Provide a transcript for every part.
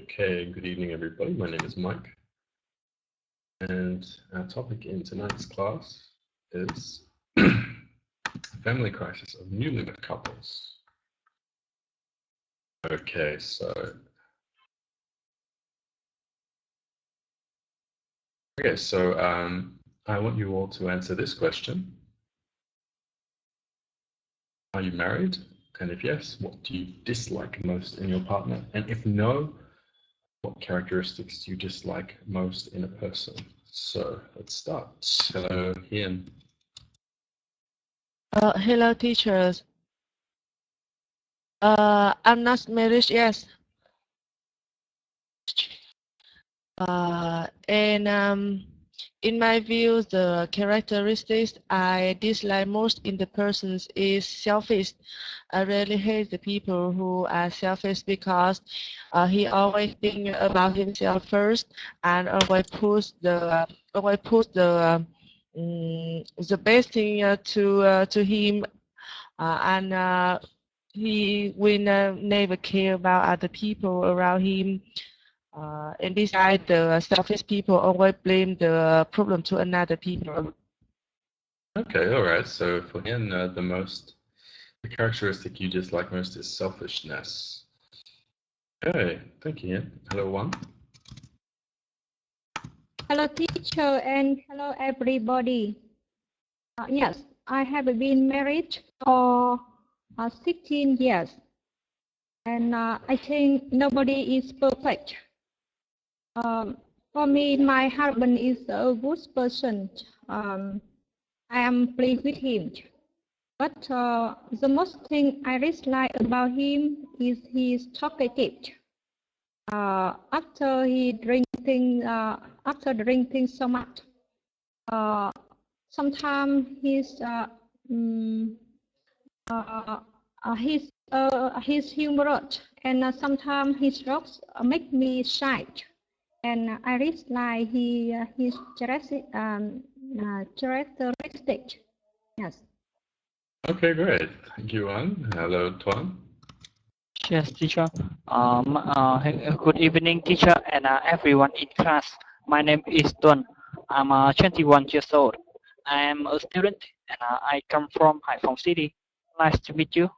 Okay, good evening everybody. My name is Mike, and our topic in tonight's class is family crisis of newlywed couples. Okay, so I want you all to answer this question. Are you married? And if yes, what do you dislike most in your partner? And if no, what characteristics do you dislike most in a person? So let's start. Hello, Ian. Hello, teachers. I'm not married yet. In my view, the characteristics I dislike most in the persons is selfish. I really hate the people who are selfish because he always think about himself first and always push the best thing to him, and he will never care about other people around him. And besides, the selfish people always blame the problem to another people. Okay, all right. So for him, the characteristic you dislike most is selfishness. Okay, thank you, Ian. Hello, Juan. Hello, teacher, and hello, everybody. Yes, I have been married for 16 years, and I think nobody is perfect. For me, my husband is a good person. I am pleased with him. But the most thing I dislike about him is he's talkative. After drinking so much, sometimes he's humorous, and sometimes his jokes make me shy. And I dislike his characteristic. Yes. Okay, great. Thank you, Juan. Hello, Tuan. Yes, teacher. Good evening, teacher, and everyone in class. My name is Tuan. I'm 21 years old. I am a student, and I come from Hai Phong City. Nice to meet you.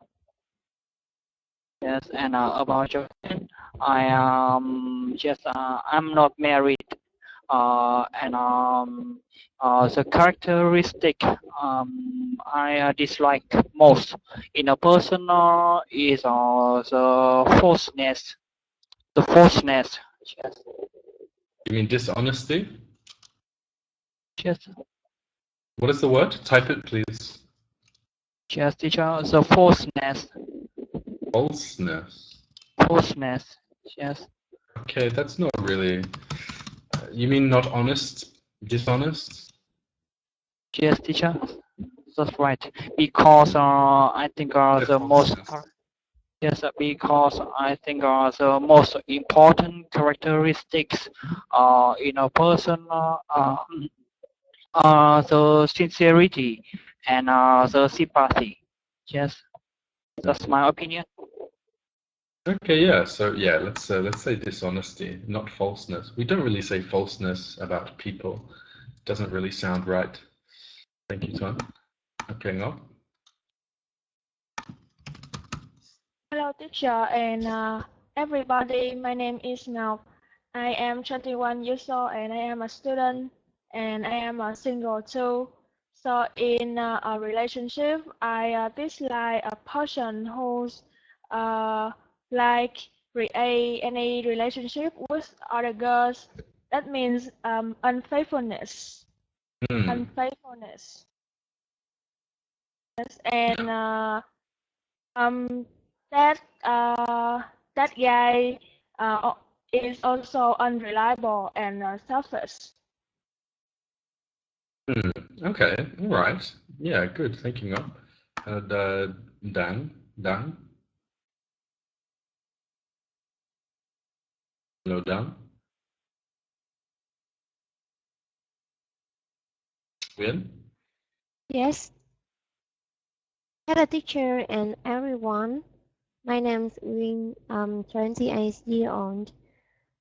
Yes, and about your question, I'm not married. The characteristic I dislike most in a person is the falseness. The falseness. Yes. You mean dishonesty? Yes. What is the word? Type it, please. Yes, teacher. The falseness. Falseness. Falseness. Yes. Okay, that's not really. You mean not honest? Dishonest? Yes, teacher. That's right. Because I think the most. Yes, because I think the most important characteristics in a person are the sincerity and the sympathy. Yes, that's my opinion. Okay, yeah. So yeah, let's say dishonesty, not falseness. We don't really say falseness about people. It doesn't really sound right. Thank you, Tuan. Okay, now. Hello, teacher, and everybody. My name is Ngọc. I am 21 years old, and I am a student, and I am a single too. So in a relationship, I dislike a person who's like create any relationship with other girls. That means unfaithfulness. Unfaithfulness. Yes, and that guy is also unreliable and selfish. Okay, all right. Yeah, good. Thank you, Ngọc. Dan. Hello, Dan. Win? Yes. Hello, teacher and everyone. My name is Win. I'm 28 years old.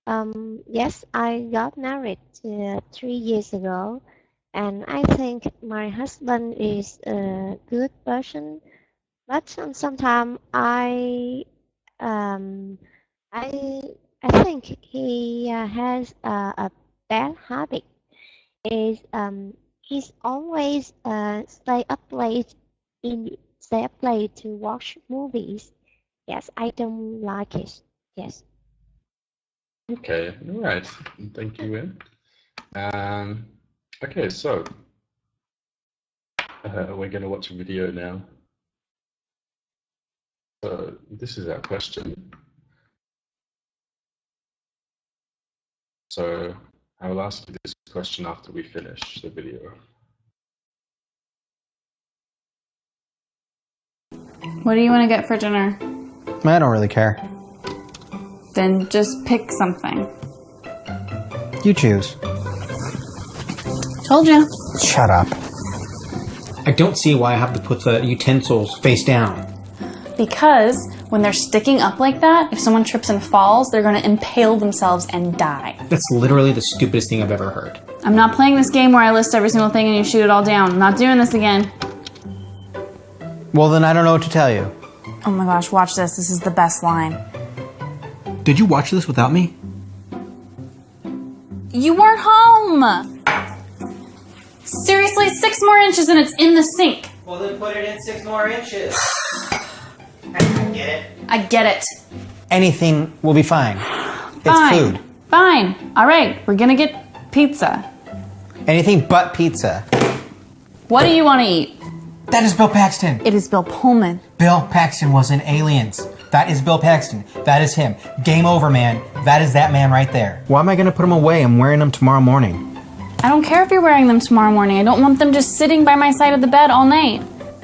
Yes, I got married 3 years ago, and I think my husband is a good person. But sometimes um, I, I think he has a bad habit. Is he's always stay up late to watch movies. Yes, I don't like it. Yes. Okay, all right. Thank you, Win. Okay, so we're going to watch a video now. So this is our question. So I will ask you this question after we finish the video. What do you want to get for dinner? I don't really care. Then just pick something. You choose. Told you. Shut up. I don't see why I have to put the utensils face down. Because when they're sticking up like that, if someone trips and falls, they're going to impale themselves and die. That's literally the stupidest thing I've ever heard. I'm not playing this game where I list every single thing and you shoot it all down. I'm not doing this again. Well, then I don't know what to tell you. Oh my gosh, watch this. This is the best line. Did you watch this without me? You weren't home! Seriously, 6 more inches and it's in the sink. Well, then put it in 6 more inches. I get it. I get it. Anything will be fine. It's Fine. food. Fine. All right, we're gonna get pizza. Anything but pizza. What do you want to eat? That is Bill Paxton. It is Bill Pullman. Bill Paxton was in Aliens. That is Bill Paxton. That is him. Game over, man. That is that man right there. Why am I going to put them away? I'm wearing them tomorrow morning. I don't care if you're wearing them tomorrow morning. I don't want them just sitting by my side of the bed all night.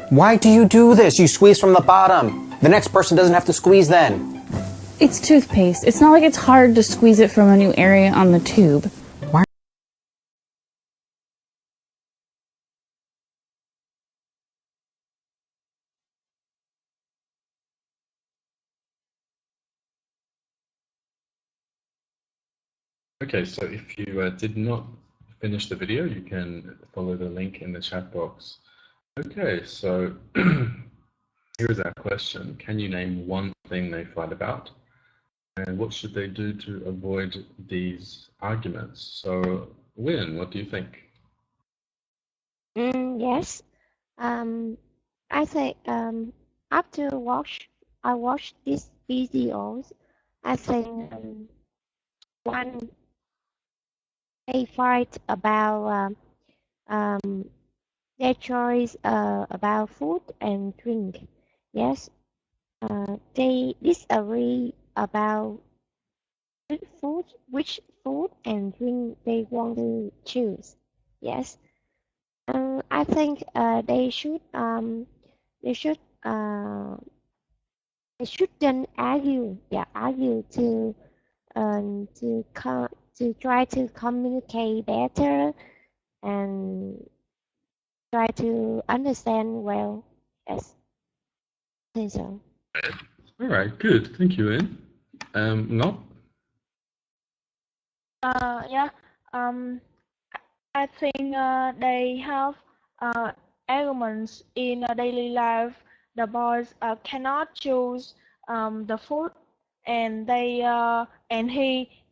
Why do you do this? You squeeze from the bottom. The next person doesn't have to squeeze then. It's toothpaste. It's not like it's hard to squeeze it from a new area on the tube. Why? Okay, so if you did not finish the video, you can follow the link in the chat box. Okay, so here's our question. Can you name one thing they fight about? And what should they do to avoid these arguments? So, Win, what do you think? Yes. I think after I watch these videos, I think one they fight about their choice about food and drink. Yes. They disagree about which food and drink they want to choose. Yes. I think they shouldn't argue. Yeah, argue to try to communicate better and try to understand well. Yes, I think so. All right, good. Thank you, Win. No? Yeah. I think they have arguments in daily life. The boys cannot choose the food, and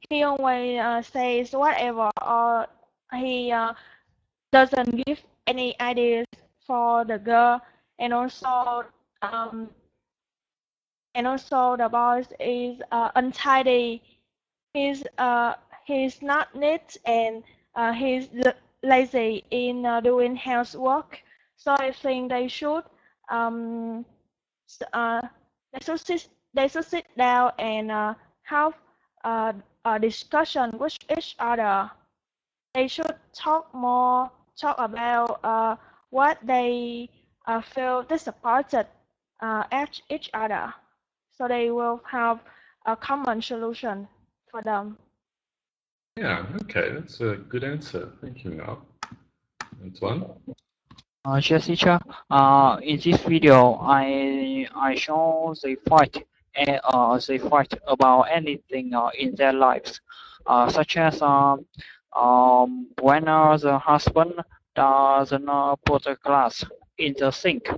he always says whatever, or he doesn't give any ideas for the girl, and also the boys is untidy. He's not neat, and he's lazy in doing housework. So I think they should they should sit down and have a discussion with each other. They should talk about what they feel disappointed at each other, so they will have a common solution for them. Yeah, okay, that's a good answer. Thank you, Mel. Antoine? Yes, teacher. In this video, I show the fight they fight about anything in their lives, such as when the husband doesn't put the glass in the sink,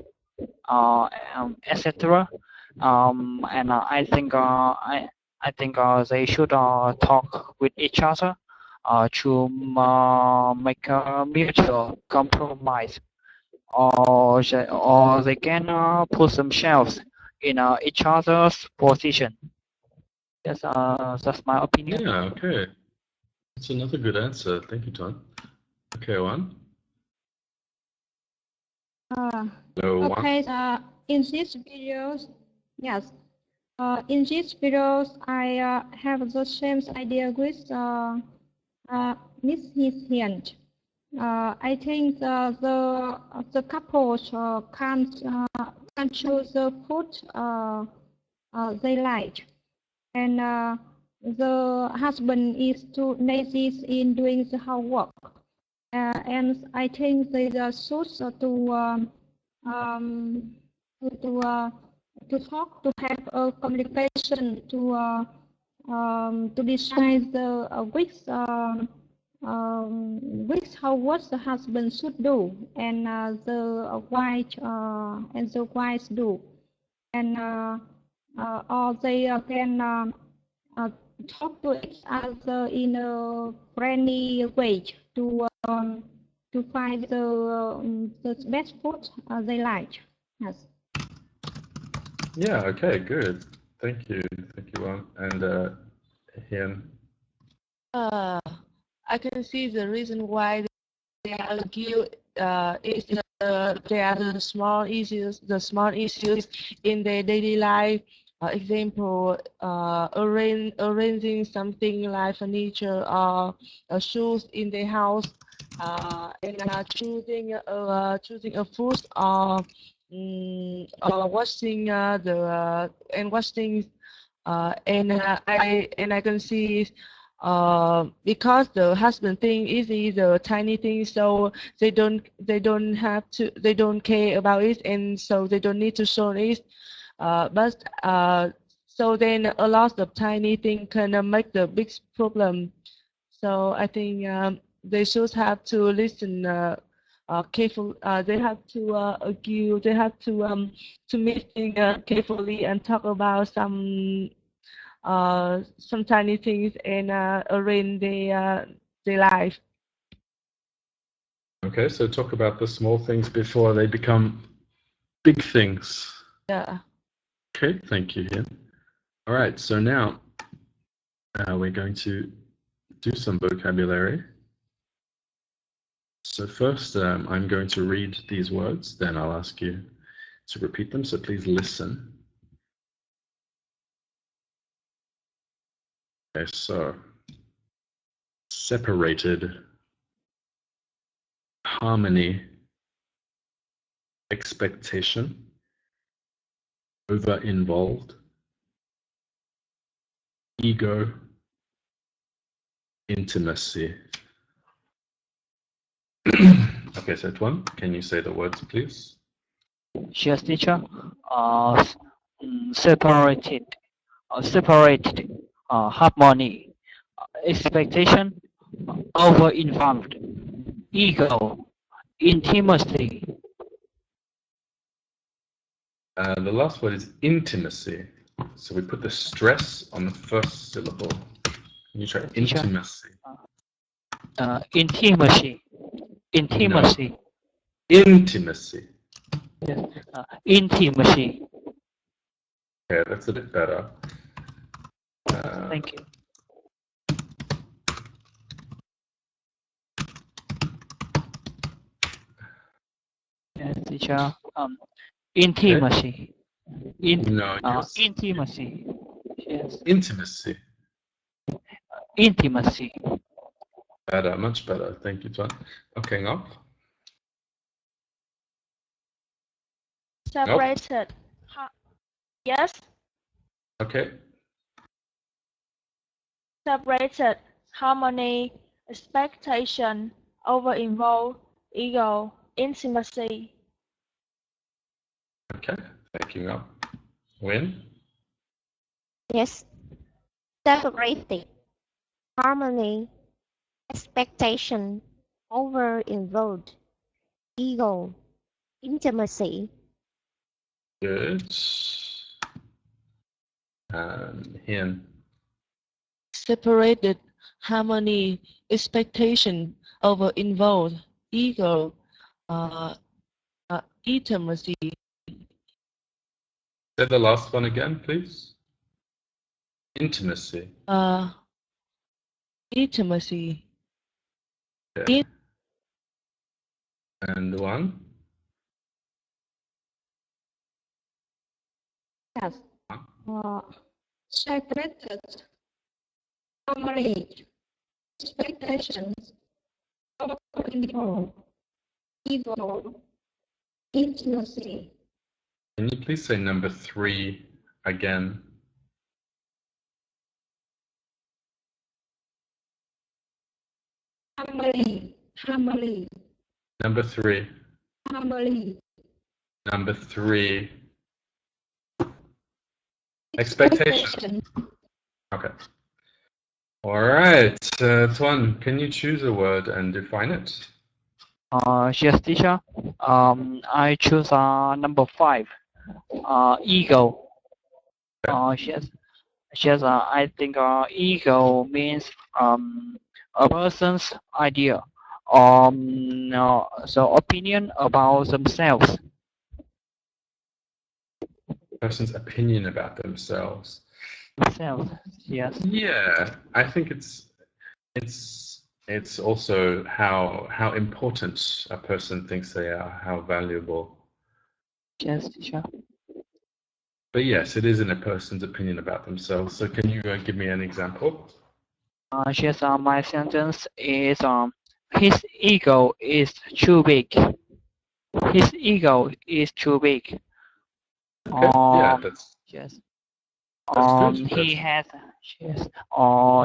etc. And I think they should talk with each other to make a mutual compromise, or they can put themselves in each other's position. That's my opinion. Yeah, okay. That's another good answer. Thank you, Ton. Okay, Juan. Hello, Juan. Okay, in this videos, yes. In these videos, I have the same idea with Miss Hian. I think the couples can choose the food they like, and the husband is too lazy in doing the housework, and I think they choose to talk, to have a communication, to decide which how what the husband should do, and the wife do, and or they can talk to each other in a friendly way to find the best food they like. Yes. Yeah, okay, good. Thank you, Juan. And Hian. I can see the reason why they argue is they are the small issues in their daily life. Example, arranging something like furniture or shoes in their house, and choosing a food, or washing and I can see. Because the husband thing is the tiny thing, so they don't care about it, and so they don't need to show it. But so then a lot of tiny thing can make the big problem. So I think they should have to listen careful. They have to argue. They have to meeting carefully and talk about some tiny things and arrange their life. Okay, so talk about the small things before they become big things. Yeah. Okay, thank you, Hian. All right, so now we're going to do some vocabulary. So first, I'm going to read these words, then I'll ask you to repeat them, so please listen. Okay, so separated, harmony, expectation, over-involved, ego, intimacy. Okay, so Tuan, can you say the words, please? Yes, teacher. Separated, harmony, expectation, over-involved, ego, intimacy. The last word is intimacy. So we put the stress on the first syllable. Can you try intimacy? Intimacy. Intimacy. No. Intimacy. Yes. Intimacy. Okay, that's a bit better. Thank you. Yes, teacher. Intimacy. No, intimacy. Yes. Intimacy. Intimacy. Better, much better. Thank you, Tuan. Okay, Ngọc. Separated. Yes. Okay. Separated, harmony, expectation, over-involved, ego, intimacy. Okay, thank you, Ngọc. Win? Yes. Separated. Harmony. Expectation. Over-involved. Ego. Intimacy. Good. Hien. Separated, harmony, expectation, over involved, ego, intimacy. Say the last one again, please. Intimacy. Intimacy. Okay. And one. Yes. Separated. Harmony. Expectations. Over-involved. Ego. Intimacy. Can you please say number 3 again? Harmony. Harmony. Number 3. Harmony. Number 3. Expectation. Okay. All right. Tuan, can you choose a word and define it? Yes, teacher. I choose number 5. Ego. Yes. Yes. I think ego means a person's idea, so opinion about themselves. Person's opinion about themselves. Yes. Yeah, I think it's also how important a person thinks they are, how valuable. Yes, teacher. But yes, it is in a person's opinion about themselves. So can you give me an example? Yes. My sentence is his ego is too big. His ego is too big. Okay. Yeah, that's yes. good. He has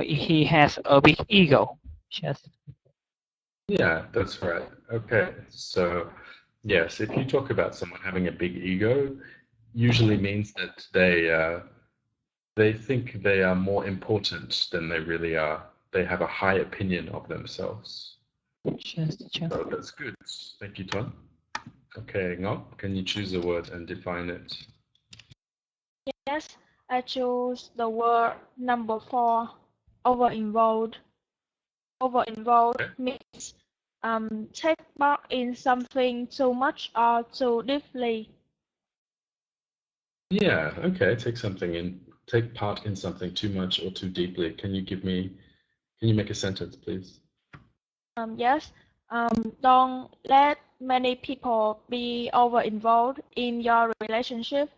he has a big ego. Yes. Yeah, that's right. Okay, so yes, if you talk about someone having a big ego, usually means that they think they are more important than they really are. They have a high opinion of themselves. Yes, teacher. So that's good. Thank you, Tuan. Okay, Ngọc, can you choose a word and define it? Yes, I choose the word number 4, over-involved. Over-involved means take part in something too much or too deeply. Yeah, okay. Take part in something too much or too deeply. Can you make a sentence, please? Yes. Don't let many people be over-involved in your relationship.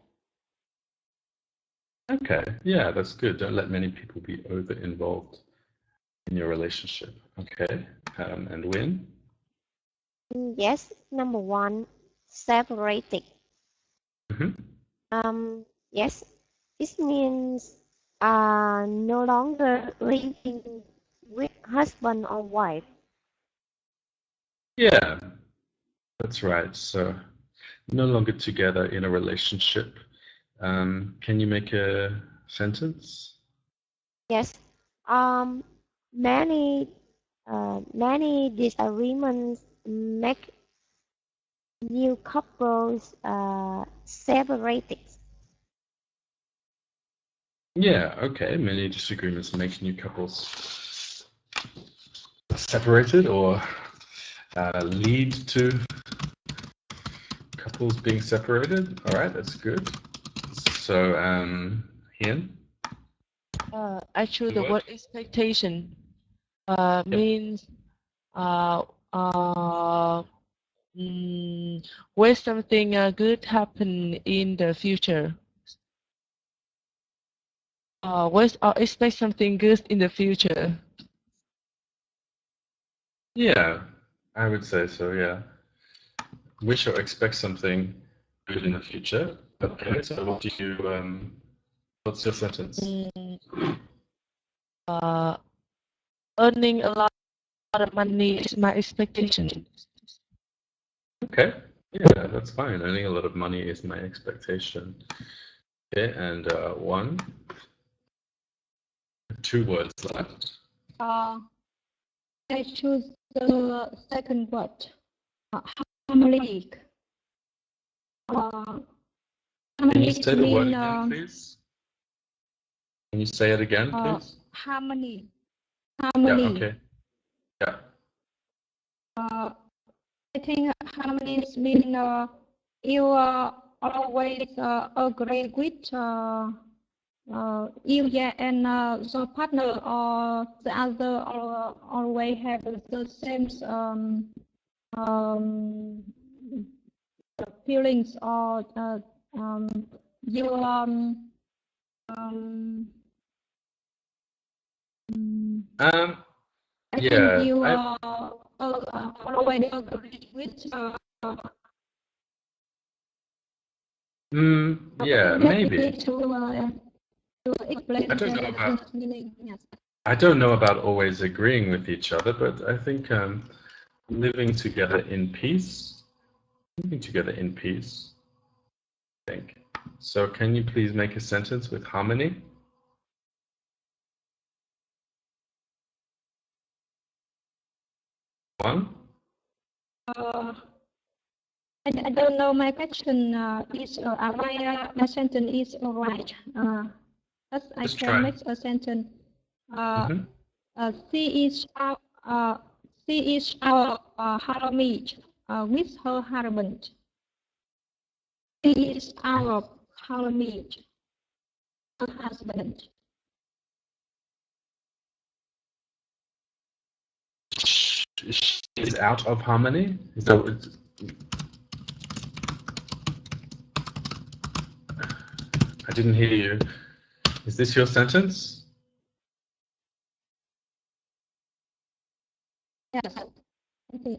Okay, yeah, that's good. Don't let many people be over-involved in your relationship. Okay, and Win? Yes, number 1, separated. Yes, this means no longer living with husband or wife. Yeah, that's right. So no longer together in a relationship. Can you make a sentence? Yes. Many disagreements make new couples separated. Yeah, okay. Many disagreements make new couples separated or lead to couples being separated. All right, that's good. So, Hien? I choose the word expectation. Means when something good happen in the future. Expect something good in the future. Yeah, I would say so, yeah. Wish or expect something good in the future. Okay, so what's your sentence? Earning a lot of money is my expectation. Okay, yeah, that's fine. Earning a lot of money is my expectation. Okay, and one. 2 words left. I choose the second word. Harmonic. Can you say the word again, please? Can you say it again, please? Harmony. Yeah, Harmony. okay. Yeah. I think harmony means you always agree with you, yeah, and your partner or the other always have the same feelings or you I Yeah, think you always agree with yeah, maybe. To explain I don't know about meaning. Yes. I don't know about always agreeing with each other, but I think living together in peace. Living together in peace. I think. So can you please make a sentence with harmony? One. I don't know. My question is my sentence is alright. But I Just can try. make a sentence. Mhm. She is our harmony with her husband. She is our harmony, her husband. Is out of harmony? Is that what I didn't hear you. Is this your sentence? Yes. Okay.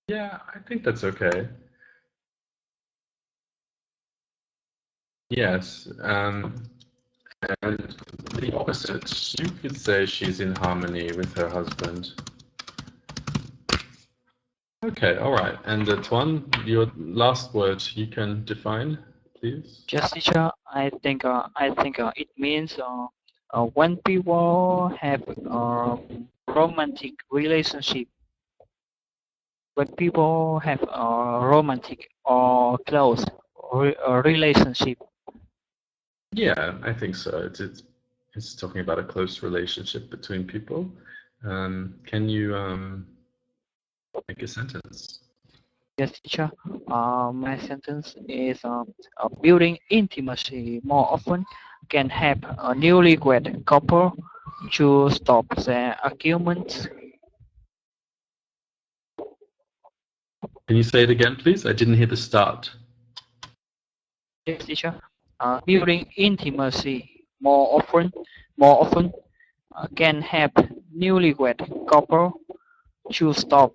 Yeah, I think that's okay. Yes. And the opposite, you could say she's in harmony with her husband. Okay, all right. And Tuan, your last word you can define, please. Yes, teacher. I think it means when people have a romantic relationship. When people have a romantic or close relationship. Yeah, I think so. It's talking about a close relationship between people. Can you make a sentence? Yes, teacher. My sentence is building intimacy more often can help a newlywed couple to stop their arguments. Can you say it again, please? I didn't hear the start. Yes, teacher. Building intimacy more often can help newlywed couple to stop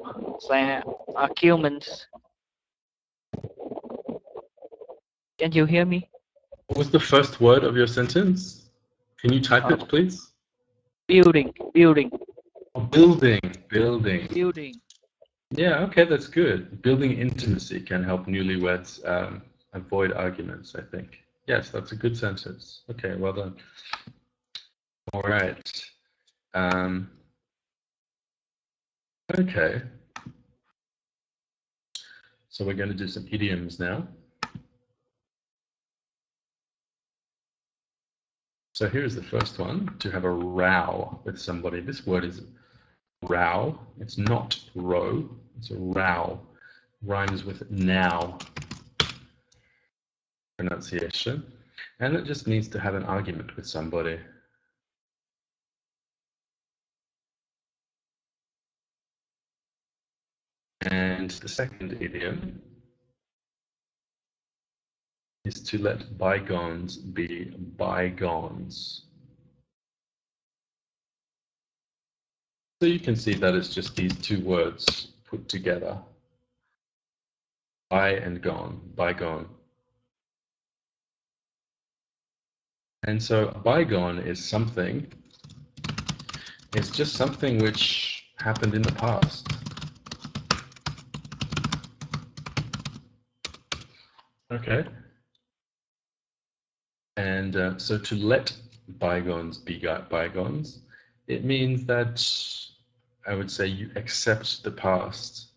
their arguments. Can you hear me? What was the first word of your sentence? Can you type it, please? Building. Oh, building. Yeah, okay, that's good. Building intimacy can help newlyweds avoid arguments, I think. Yes, that's a good sentence. Okay, well done. All right. Okay. So we're going to do some idioms now. So here's the first one, to have a row with somebody. This word is row. It's not row, it's a row. Rhymes with now pronunciation. And it just means to have an argument with somebody. And the second idiom is to let bygones be bygones. So you can see that it's just these two words put together. By and gone, bygone. And so a bygone is something, it's just something which happened in the past. Okay. And so to let bygones be bygones, it means that I would say you accept the past.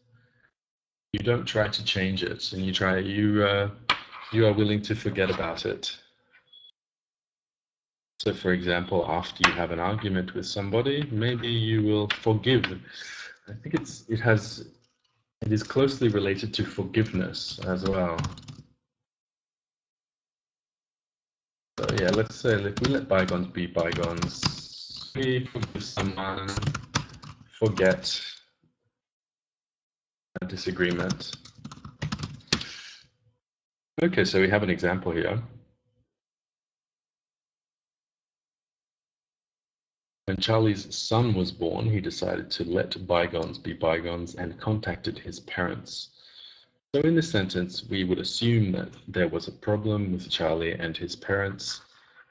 You don't try to change it, and you are willing to forget about it. So, for example, after you have an argument with somebody, maybe you will forgive. I think it is closely related to forgiveness as well. So yeah, let's say we let bygones be bygones. We forgive someone, forget a disagreement. Okay, so we have an example here. When Charlie's son was born, he decided to let bygones be bygones and contacted his parents. So in this sentence, we would assume that there was a problem with Charlie and his parents,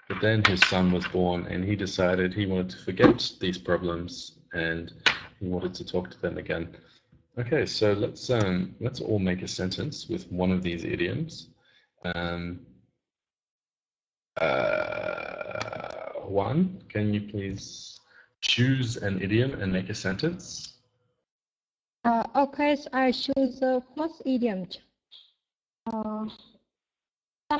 but then his son was born and he decided he wanted to forget these problems and he wanted to talk to them again. Okay, so let's all make a sentence with one of these idioms. One, can you please choose an idiom and make a sentence? Okay, so I choose the first idiom. Some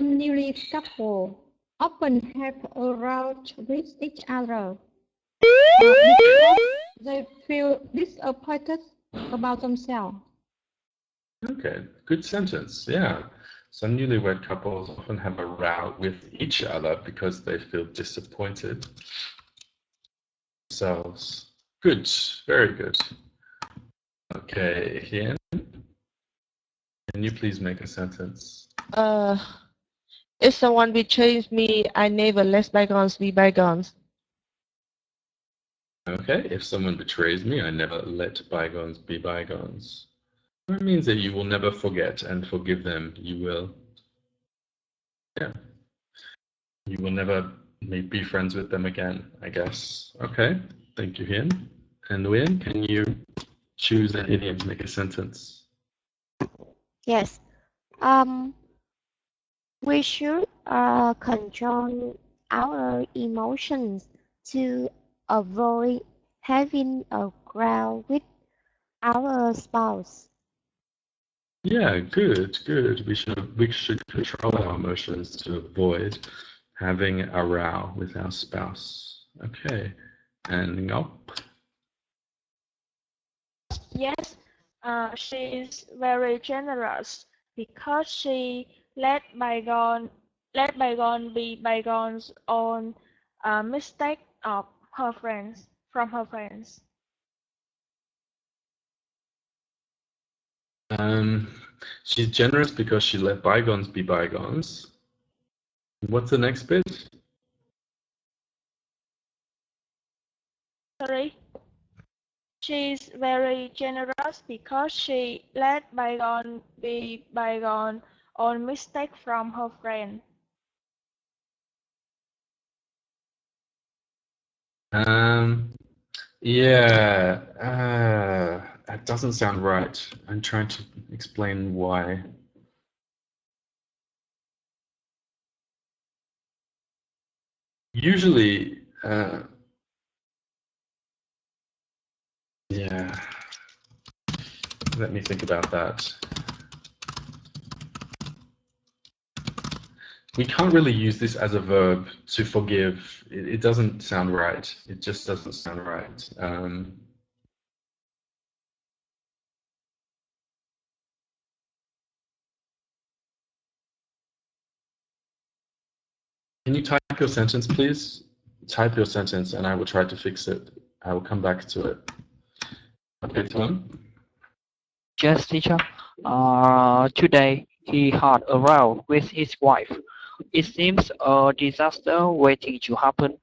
newly couple often have a row with each other because they feel disappointed about themselves. Okay, good sentence. Yeah. Some newlywed couples often have a row with each other because they feel disappointed themselves. Good, very good. Okay, Hien, can you please make a sentence? If someone betrays me, I never let bygones be bygones. Okay, if someone betrays me, I never let bygones be bygones. That means that you will never forget and forgive them. You will, yeah. You will never be friends with them again, I guess. Okay, thank you, Hien. And Nguyen, can you choose an idiom to make a sentence? Yes. We should control our emotions to avoid having a row with our spouse. Yeah, good, good. We should control our emotions to avoid having a row with our spouse. Okay, and Ngọc? Yes, she is very generous because she let bygone be bygones on a mistake of her friends from her friends. She's generous because she let bygones be bygones. What's the next bit? Sorry. She's very generous because she let bygone be bygone on mistake from her friend. Yeah, that doesn't sound right. I'm trying to explain why. Usually, yeah, let me think about that. We can't really use this as a verb to forgive. It doesn't sound right. It just doesn't sound right. Can you type your sentence, please? Type your sentence and I will try to fix it. I will come back to it. Okay, Tom? Yes, teacher. Today he had a row with his wife. It seems a disaster waiting to happen.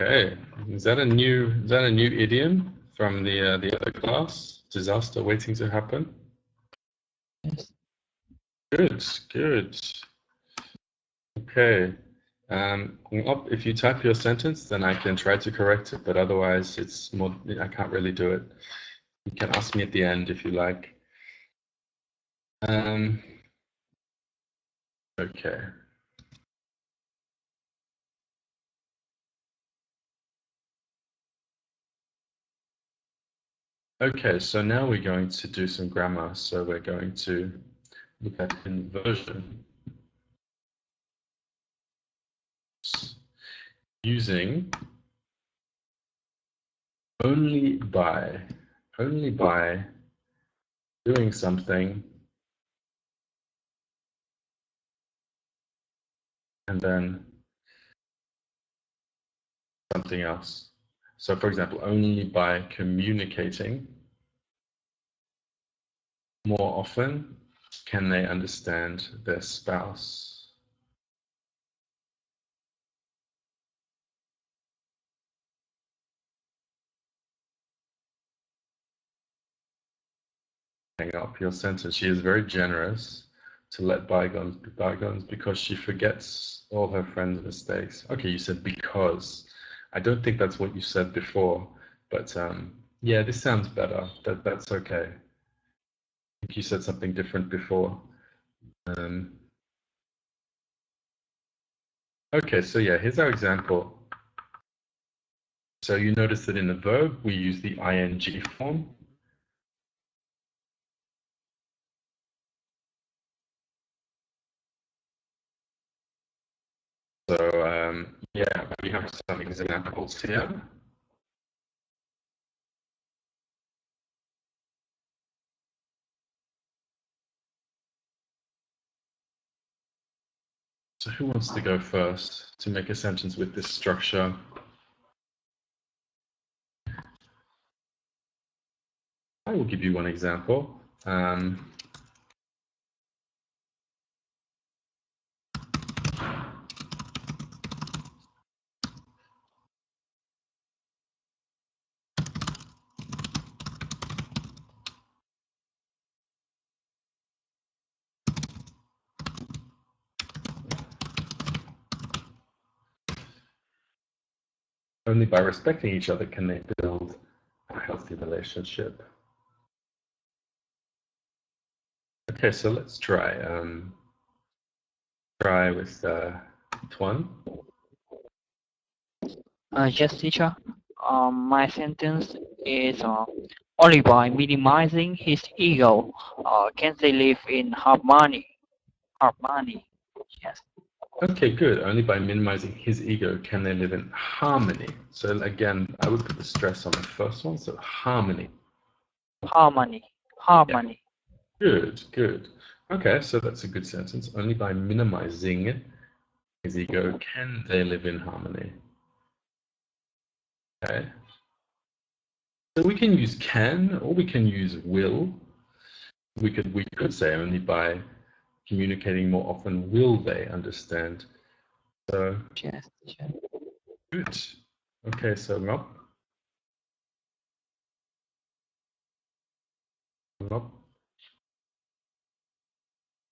Okay, is that a new idiom from the other class? Disaster waiting to happen. Yes. Good, good. Okay. If you type your sentence, then I can try to correct it, but otherwise it's more, I can't really do it. You can ask me at the end if you like. Okay. Okay, so now we're going to do some grammar. So we're going to look at inversion using only by doing something and then something else. So for example, only by communicating more often can they understand their spouse. Hang up your sentence. She is very generous to let bygones be bygones because she forgets all her friends' mistakes. Okay, you said because. I don't think that's what you said before, but yeah, this sounds better. That's okay. I think you said something different before. Okay, so yeah, here's our example. So you notice that in the verb, we use the ing form. So yeah, we have some examples here. So who wants to go first to make a sentence with this structure? I will give you one example. Only by respecting each other can they build a healthy relationship. Okay, so let's try. Try with Tuan. Yes, teacher. My sentence is only by minimizing his ego can they live in harmony. Harmony. Yes. Okay, good. Only by minimizing his ego can they live in harmony. So again, I would put the stress on the first one. So harmony. Harmony. Harmony. Yeah. Good, good. Okay, so that's a good sentence. Only by minimizing his ego can they live in harmony. Okay. So we can use can or we can use will. We could say only by communicating more often will they understand. So Yes. good. Okay, so Rob.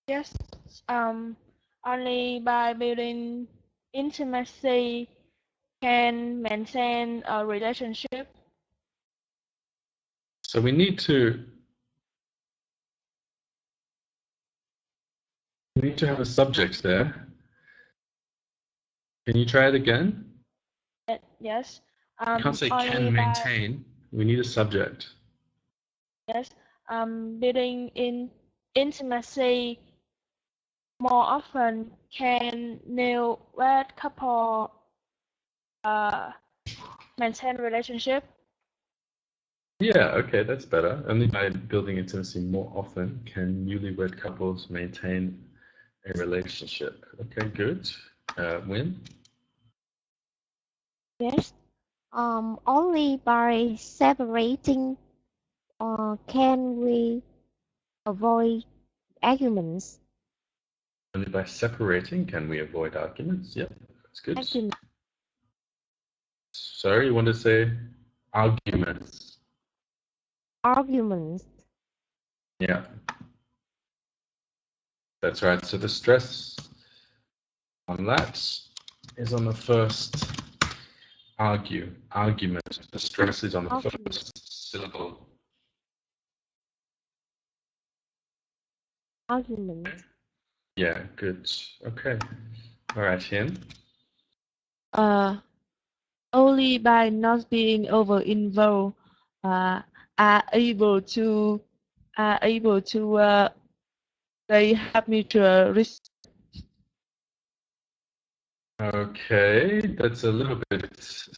Yes. Only by building intimacy can maintain a relationship. So we need to have a subject there. Can you try it again? Yes. You can't say can maintain. We need a subject. Yes. Building in intimacy more often can newlywed couple maintain relationship. Yeah, okay, that's better. Only by building intimacy more often can newlywed couples maintain a relationship. Okay, good. Win? Yes. Only by separating can we avoid arguments. Only by separating can we avoid arguments. Yeah, that's good. Sorry, you want to say arguments? Arguments. Yeah. That's right. So the stress on that is on the first argument. The stress is on the first syllable. Argument. Yeah, good. Okay. All right, Hien. Only by not being over involved, are able to they have mutual respect. Okay, that's a little bit.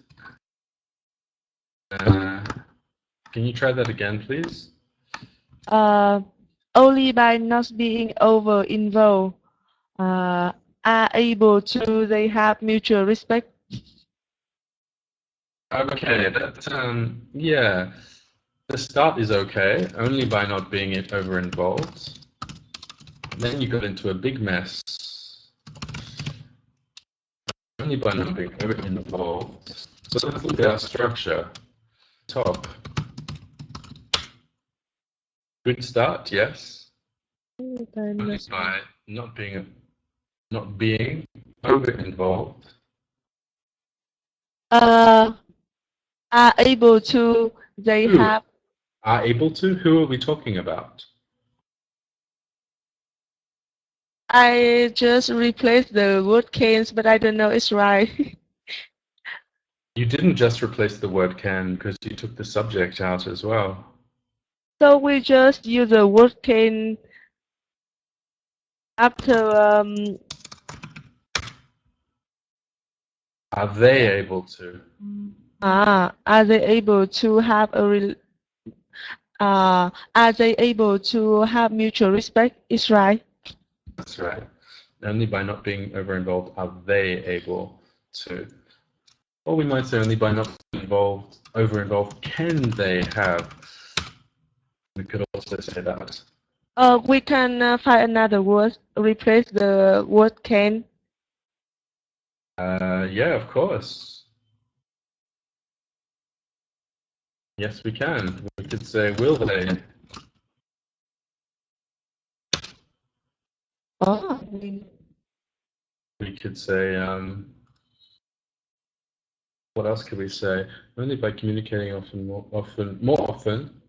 Can you try that again, please? Only by not being over involved are able to they have mutual respect. Okay, that yeah, the start is okay, only by not being over involved. Then you got into a big mess. Only by not being over involved. So let's look at our structure. Top. Good start, yes. Only by not being over involved. Are able to they Who? have Are able to? Who are we talking about? I just replaced the word cans, but I don't know it's right. You didn't just replace the word can because you took the subject out as well. So we just use the word can after Are they able to? are they able to have are they able to have mutual respect? Is right. That's right. Only by not being over involved are they able to. Or we might say only by not being over involved can they have. We could also say that. We can find another word, replace the word can. Yeah, of course. Yes, we can. We could say, will they? Oh. We could say, what else could we say? Only by communicating more often.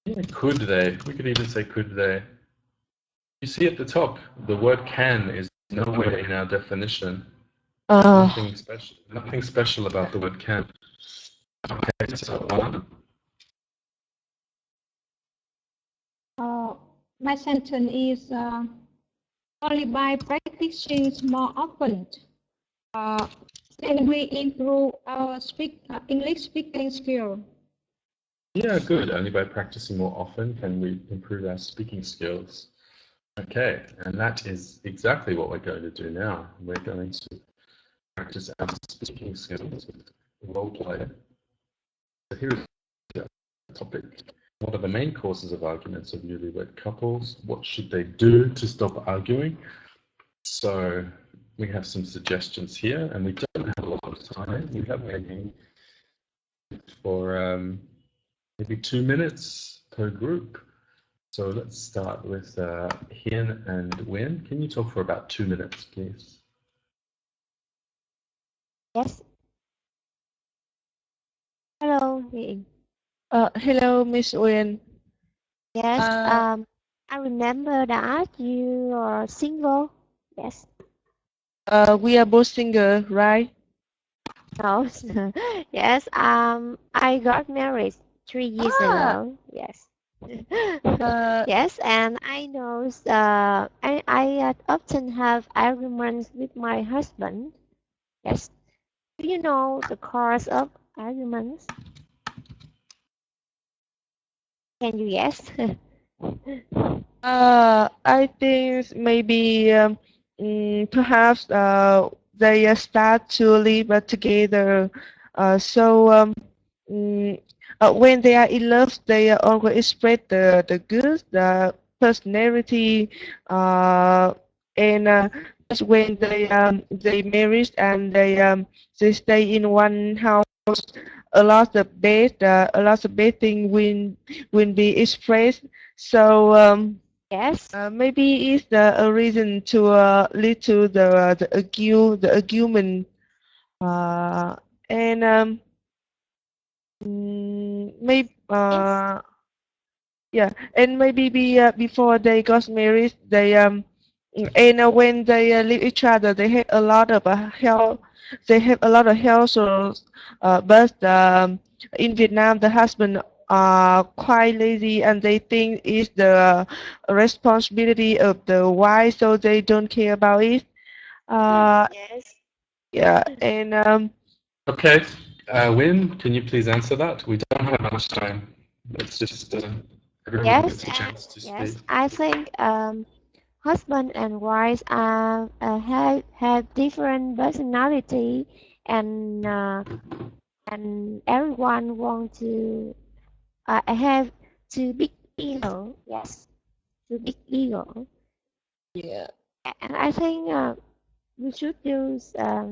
Yeah, could they? We could even say, could they? You see at the top, the word can is nowhere in our definition. Nothing special about the word can. Okay, so one. My sentence is only by practicing more often can we improve our English speaking skill. Yeah, good. Only by practicing more often can we improve our speaking skills. Okay, and that is exactly what we're going to do now. We're going to practice our speaking skills with role play. So here is the topic. What are the main causes of arguments of newlywed couples? What should they do to stop arguing? So we have some suggestions here, and we don't have a lot of time. We have maybe for maybe 2 minutes per group. So let's start with Hien and Win. Can you talk for about 2 minutes, please? Yes. Hello, Hien. Hello, Miss Win. Yes. I remember that you are single. Yes. We are both single, right? No. Yes. I got married 3 years ago. Yes. Yes, and I know I often have arguments with my husband. Yes. Do you know the cause of arguments? Can you guess? I think maybe perhaps they start to live together. When they are in love, they always express the good, the personality, and just when they married and they stay in one house, a lot of bad thing will be expressed. So Yes. maybe it's a reason to lead to the argument, and maybe Yes. yeah, and maybe before they got married, they and when they leave each other, they had a lot of they have a lot of households, but in Vietnam, the husband are quite lazy and they think it's the responsibility of the wife, so they don't care about it. Yes. Yeah, and Okay, Win, can you please answer that? We don't have much time. Let's just everyone Yes. gets a chance to Yes. speak. I think husband and wives have different personality, and everyone want to have too big ego. Yes, too big ego. yeah. And I think we should do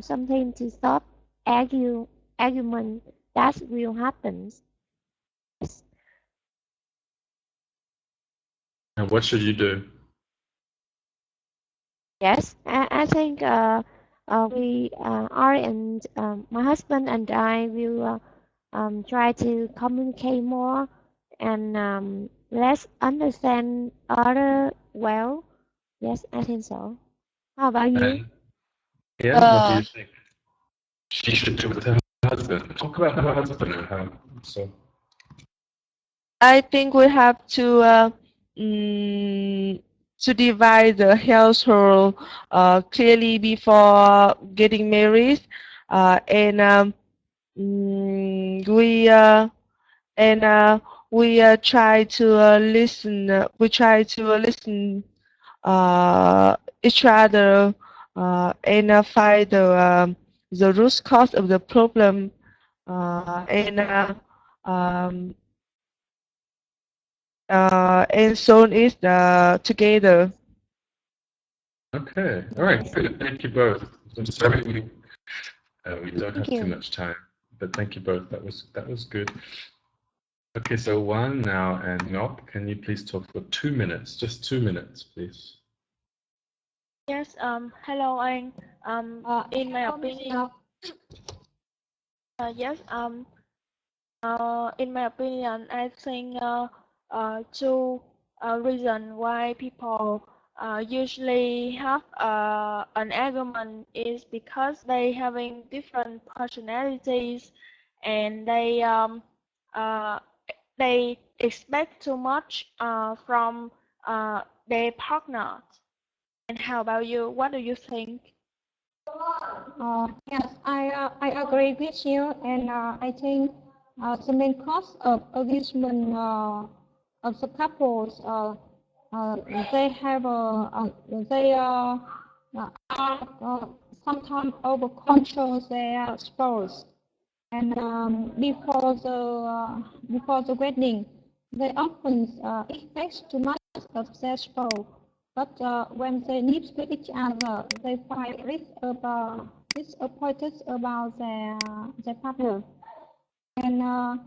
something to stop argument that will happen. Yes. And what should you do? Yes, I think we are and my husband and I will try to communicate more and let's understand other well. Yes, I think so. How about you? And Ian, what do you Uh, think she should do with her husband? Talk about her husband and how. So. I think we have to divide the household clearly before getting married, and we and we try to listen. We try to listen each other and find the root cause of the problem, and um, and solve it together. Okay, all right, good. Thank you both. I'm sorry we don't have Thank too you. much time, but thank you both. That was good. Okay, so Juan now and Ngọc, can you please talk for 2 minutes? Just 2 minutes, please. Yes, hello anh. In my opinion, yes, in my opinion, I think two reasons why people usually have an argument is because they having different personalities and they expect too much from their partner. And how about you? What do you think? Yes, I agree with you, and I think the main cause of argument of the couples, they have they are sometimes over control their spouse, and before the wedding, they often expect too much of their spouse. But when they live with each other, they find disappointed about their partner. And